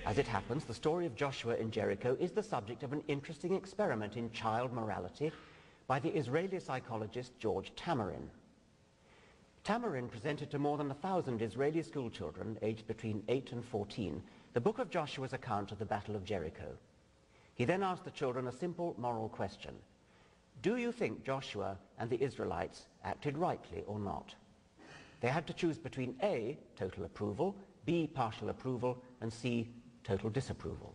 As it happens, the story of Joshua in Jericho is the subject of an interesting experiment in child morality by the Israeli psychologist George Tamarin. Tamarin presented to more than 1,000 Israeli schoolchildren aged between 8 and 14 the book of Joshua's account of the Battle of Jericho. He then asked the children a simple moral question. Do you think Joshua and the Israelites acted rightly or not? They had to choose between A, total approval, B, partial approval, and C, total disapproval.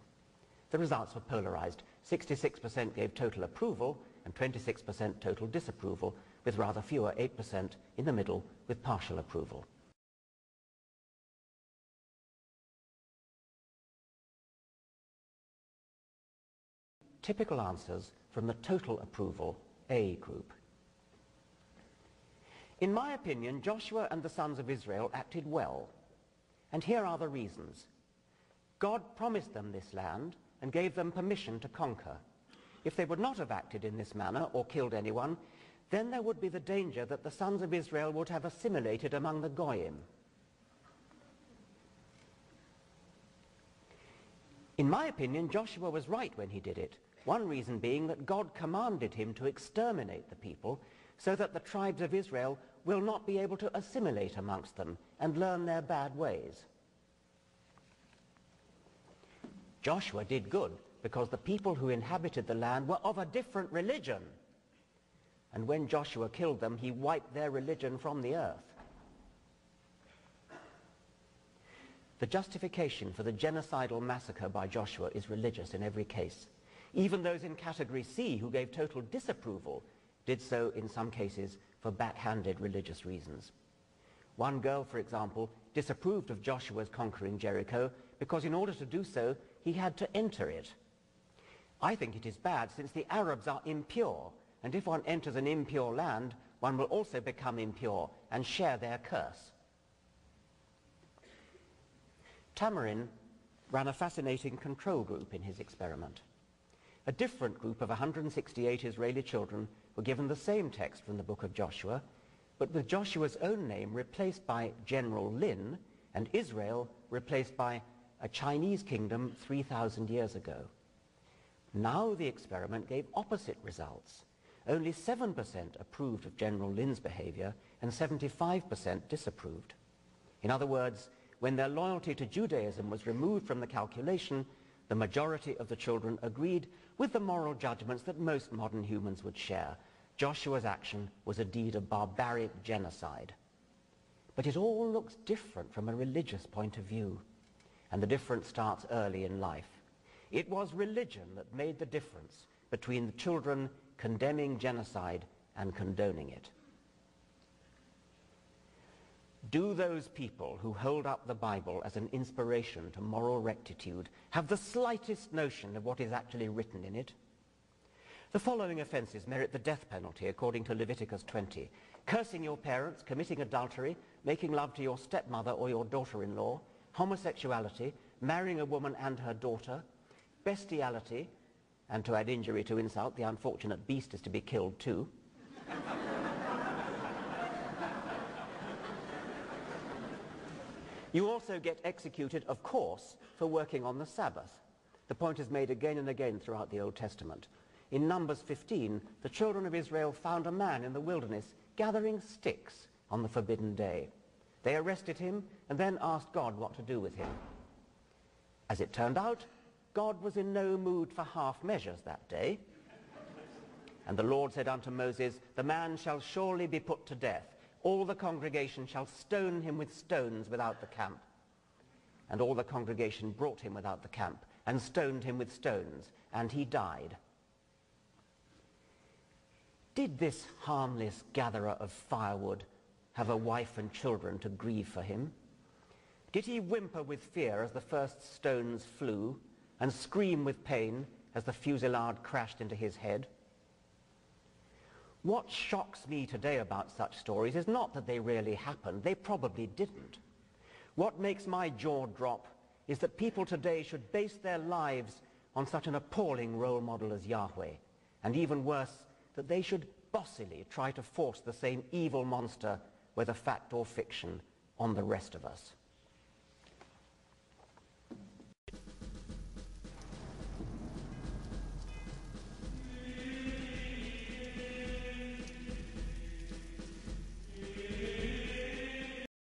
The results were polarized. 66% gave total approval and 26% total disapproval, with rather fewer, 8% in the middle with partial approval. Typical answers from the total approval A group. In my opinion, Joshua and the sons of Israel acted well, and here are the reasons. God promised them this land and gave them permission to conquer. If they would not have acted in this manner or killed anyone, then there would be the danger that the sons of Israel would have assimilated among the Goyim. In my opinion, Joshua was right when he did it, one reason being that God commanded him to exterminate the people so that the tribes of Israel will not be able to assimilate amongst them and learn their bad ways. Joshua did good because the people who inhabited the land were of a different religion. And when Joshua killed them, he wiped their religion from the earth. The justification for the genocidal massacre by Joshua is religious in every case. Even those in category C who gave total disapproval did so in some cases for backhanded religious reasons. One girl, for example, disapproved of Joshua's conquering Jericho because in order to do so, he had to enter it. I think it is bad since the Arabs are impure, and if one enters an impure land, one will also become impure and share their curse. Tamarin ran a fascinating control group in his experiment. A different group of 168 Israeli children were given the same text from the book of Joshua, but with Joshua's own name replaced by General Lin and Israel replaced by a Chinese kingdom 3,000 years ago. Now the experiment gave opposite results. Only 7% approved of General Lin's behavior and 75% disapproved. In other words, when their loyalty to Judaism was removed from the calculation, the majority of the children agreed with the moral judgments that most modern humans would share. Joshua's action was a deed of barbaric genocide. But it all looks different from a religious point of view, and the difference starts early in life. It was religion that made the difference between the children condemning genocide and condoning it. Do those people who hold up the Bible as an inspiration to moral rectitude have the slightest notion of what is actually written in it? The following offenses merit the death penalty according to Leviticus 20. Cursing your parents, committing adultery, making love to your stepmother or your daughter-in-law, homosexuality, marrying a woman and her daughter, bestiality, and to add injury to insult, the unfortunate beast is to be killed too. You also get executed, of course, for working on the Sabbath. The point is made again and again throughout the Old Testament. In Numbers 15, the children of Israel found a man in the wilderness gathering sticks on the forbidden day. They arrested him and then asked God what to do with him. As it turned out, God was in no mood for half measures that day. And the Lord said unto Moses, the man shall surely be put to death. All the congregation shall stone him with stones without the camp. And all the congregation brought him without the camp and stoned him with stones, and he died. Did this harmless gatherer of firewood have a wife and children to grieve for him? Did he whimper with fear as the first stones flew and scream with pain as the fusillade crashed into his head? What shocks me today about such stories is not that they really happened. They probably didn't. What makes my jaw drop is that people today should base their lives on such an appalling role model as Yahweh, and even worse, that they should bossily try to force the same evil monster, whether fact or fiction, on the rest of us.